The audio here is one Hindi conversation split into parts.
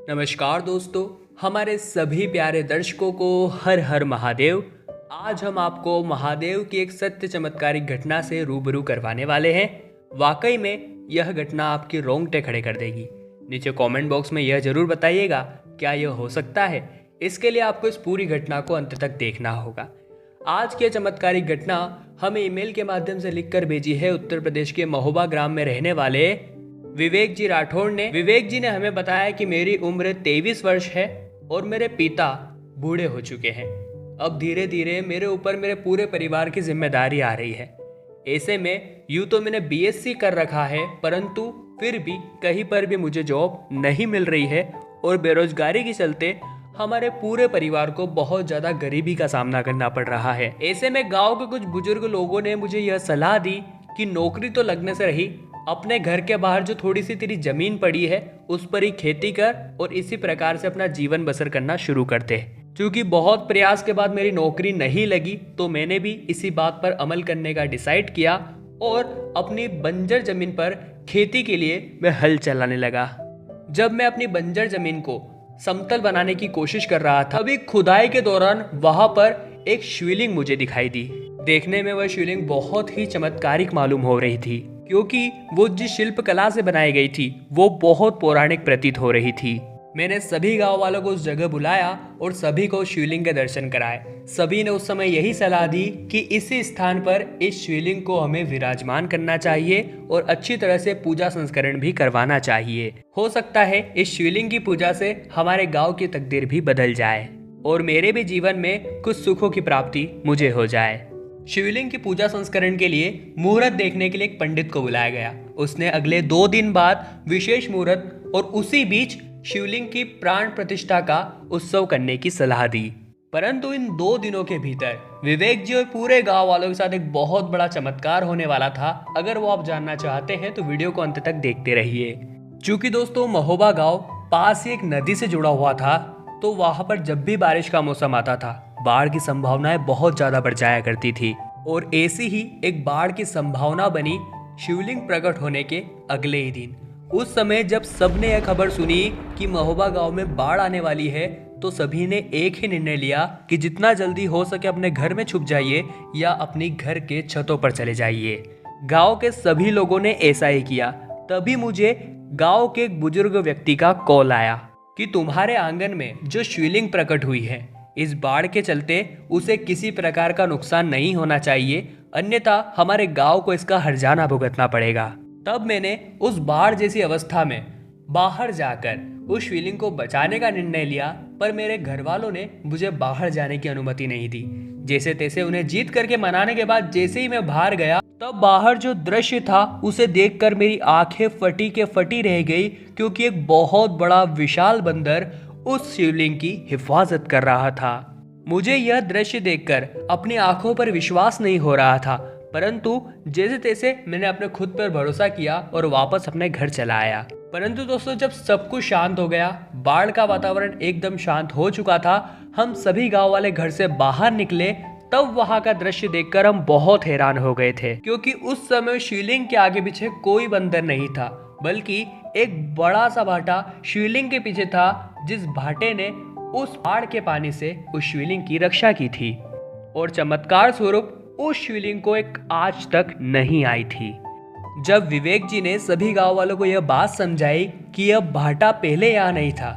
नमस्कार दोस्तों, हमारे सभी प्यारे दर्शकों को हर हर महादेव। आज हम आपको महादेव की एक सत्य चमत्कारिक घटना से रूबरू करवाने वाले हैं। वाकई में यह घटना आपके रोंगटे खड़े कर देगी। नीचे कमेंट बॉक्स में यह जरूर बताइएगा क्या यह हो सकता है। इसके लिए आपको इस पूरी घटना को अंत तक देखना होगा। आज की चमत्कारिक घटना हमें ईमेल के माध्यम से लिखकर भेजी है उत्तर प्रदेश के महोबा ग्राम में रहने वाले विवेक जी राठौड़ ने। विवेक जी ने हमें बताया कि मेरी उम्र 23 वर्ष है और मेरे पिता बूढ़े हो चुके हैं। अब धीरे धीरे मेरे ऊपर मेरे पूरे परिवार की जिम्मेदारी आ रही है। ऐसे में यूं तो मैंने बीएससी कर रखा है, परंतु फिर भी कहीं पर भी मुझे जॉब नहीं मिल रही है और बेरोजगारी के चलते हमारे पूरे परिवार को बहुत ज़्यादा गरीबी का सामना करना पड़ रहा है। ऐसे में गांव के कुछ बुजुर्ग लोगों ने मुझे यह सलाह दी कि नौकरी तो लगने से रही, अपने घर के बाहर जो थोड़ी सी तेरी जमीन पड़ी है उस पर ही खेती कर और इसी प्रकार से अपना जीवन बसर करना शुरू करते हैं। क्योंकि बहुत प्रयास के बाद मेरी नौकरी नहीं लगी तो मैंने भी इसी बात पर अमल करने का डिसाइड किया और अपनी बंजर जमीन पर खेती के लिए मैं हल चलाने लगा। जब मैं अपनी बंजर जमीन को समतल बनाने की कोशिश कर रहा था, अभी खुदाई के दौरान वहां पर एक शिवलिंग मुझे दिखाई दी। देखने में वह शिवलिंग बहुत ही चमत्कारिक मालूम हो रही थी, क्योंकि वो जिस शिल्प कला से बनाई गई थी वो बहुत पौराणिक प्रतीत हो रही थी। मैंने सभी गांव वालों को उस जगह बुलाया और सभी को शिवलिंग के दर्शन कराए। सभी ने उस समय यही सलाह दी कि इसी स्थान पर इस शिवलिंग को हमें विराजमान करना चाहिए और अच्छी तरह से पूजा संस्करण भी करवाना चाहिए। हो सकता है इस शिवलिंग की पूजा से हमारे गाँव की तकदीर भी बदल जाए और मेरे भी जीवन में कुछ सुखों की प्राप्ति मुझे हो जाए। शिवलिंग की पूजा संस्करण के लिए मुहूर्त देखने के लिए एक पंडित को बुलाया गया। उसने अगले 2 दिन बाद विशेष मुहूर्त और उसी बीच शिवलिंग की प्राण प्रतिष्ठा का उत्सव करने की सलाह दी। परंतु इन 2 दिनों के भीतर विवेक जी और पूरे गांव वालों के साथ एक बहुत बड़ा चमत्कार होने वाला था। अगर वो आप जानना चाहते हैं तो वीडियो को अंत तक देखते रहिए। चूंकि दोस्तों महोबा गांव पास ही एक नदी से जुड़ा हुआ था, तो वहां पर जब भी बारिश का मौसम आता था बाढ़ की संभावनाएं बहुत ज्यादा बढ़ जाया करती थी। और ऐसी ही एक बाढ़ की संभावना बनी शिवलिंग प्रकट होने के अगले ही दिन। उस समय जब सबने यह खबर सुनी कि महोबा गांव में बाढ़ आने वाली है, तो सभी ने एक ही निर्णय लिया कि जितना जल्दी हो सके अपने घर में छुप जाइए या अपनी घर के छतों पर चले जाइए। गांव के सभी लोगों ने ऐसा ही किया। तभी मुझे गांव के एक बुजुर्ग व्यक्ति का कॉल आया कि तुम्हारे आंगन में जो शिवलिंग प्रकट हुई है, इस बाढ़ के चलते उसे किसी प्रकार का नुकसान नहीं होना चाहिए, अन्यथा हमारे गांव को इसका हर्जाना भुगतना पड़ेगा। तब मैंने उस बाढ़ जैसी अवस्था में बाहर जाकर उस शिवलिंग को बचाने का निर्णय लिया, पर मेरे घर वालों ने मुझे बाहर जाने की अनुमति नहीं दी। जैसे तैसे उन्हें जीत करके मनाने के बाद जैसे ही मैं बाहर गया, तब बाहर जो दृश्य था उसे देखकर मेरी आंखें फटी के फटी रह गई, क्योंकि एक बहुत बड़ा विशाल बंदर उस शिवलिंग की हिफाजत कर रहा था। मुझे यह दृश्य देखकर अपनी आंखों पर विश्वास नहीं हो रहा था, परंतु जैसे तैसे मैंने अपने खुद पर भरोसा किया और वापस अपने घर चला आया। परंतु दोस्तों जब सब कुछ शांत हो गया, बाढ़ का वातावरण एकदम शांत हो चुका था, हम सभी गांव वाले घर से बाहर निकले, तब वहां का दृश्य देखकर हम बहुत हैरान हो गए थे। क्योंकि उस समय शिवलिंग के आगे पीछे कोई बंदर नहीं था, बल्कि एक बड़ा सा भाटा शिवलिंग के पीछे था, जिस भाटे ने उस बाढ़ के पानी से उस शिवलिंग की रक्षा की थी और चमत्कार स्वरूप उस शिवलिंग को एक आज तक नहीं आई थी। जब विवेक जी ने सभी गांव वालों को यह बात समझाई कि यह भाटा पहले यहाँ नहीं था,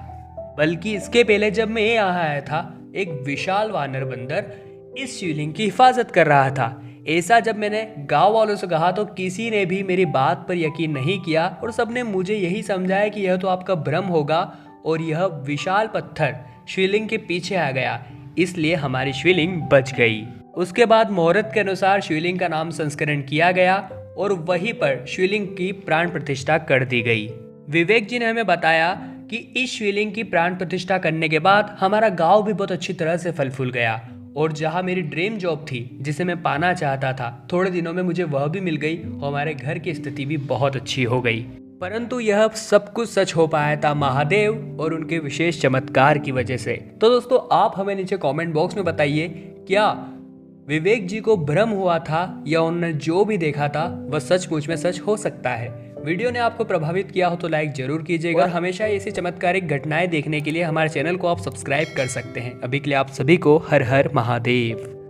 बल्कि इसके पहले जब मैं यहाँ आया था एक विशाल वानर बंदर इस शिवलिंग की हिफाजत कर रहा था। ऐसा जब मैंने गांव वालों से कहा तो किसी ने भी मेरी बात पर यकीन नहीं किया और सबने मुझे यही समझाया कि यह तो आपका भ्रम होगा और यह विशाल पत्थर शिवलिंग के पीछे आ गया, इसलिए हमारी शिवलिंग बच गई। उसके बाद मुहूर्त के अनुसार शिवलिंग का नाम संस्करण किया गया और वहीं पर शिवलिंग की प्राण प्रतिष्ठा कर दी गई। विवेक जी ने हमें बताया कि इस शिवलिंग की प्राण प्रतिष्ठा करने के बाद हमारा गांव भी बहुत अच्छी तरह से फल फूल गया और जहां मेरी ड्रीम जॉब थी जिसे मैं पाना चाहता था, थोड़े दिनों में मुझे वह भी मिल गई और हमारे घर की स्थिति भी बहुत अच्छी हो गई। परंतु यह सब कुछ सच हो पाया था महादेव और उनके विशेष चमत्कार की वजह से। तो दोस्तों आप हमें नीचे कमेंट बॉक्स में बताइए, क्या विवेक जी को भ्रम हुआ था या उन्होंने जो भी देखा था वह सचमुच में सच हो सकता है। वीडियो ने आपको प्रभावित किया हो तो लाइक जरूर कीजिएगा और हमेशा ऐसी चमत्कारिक घटनाएं देखने के लिए हमारे चैनल को आप सब्सक्राइब कर सकते हैं। अभी के लिए आप सभी को हर हर महादेव।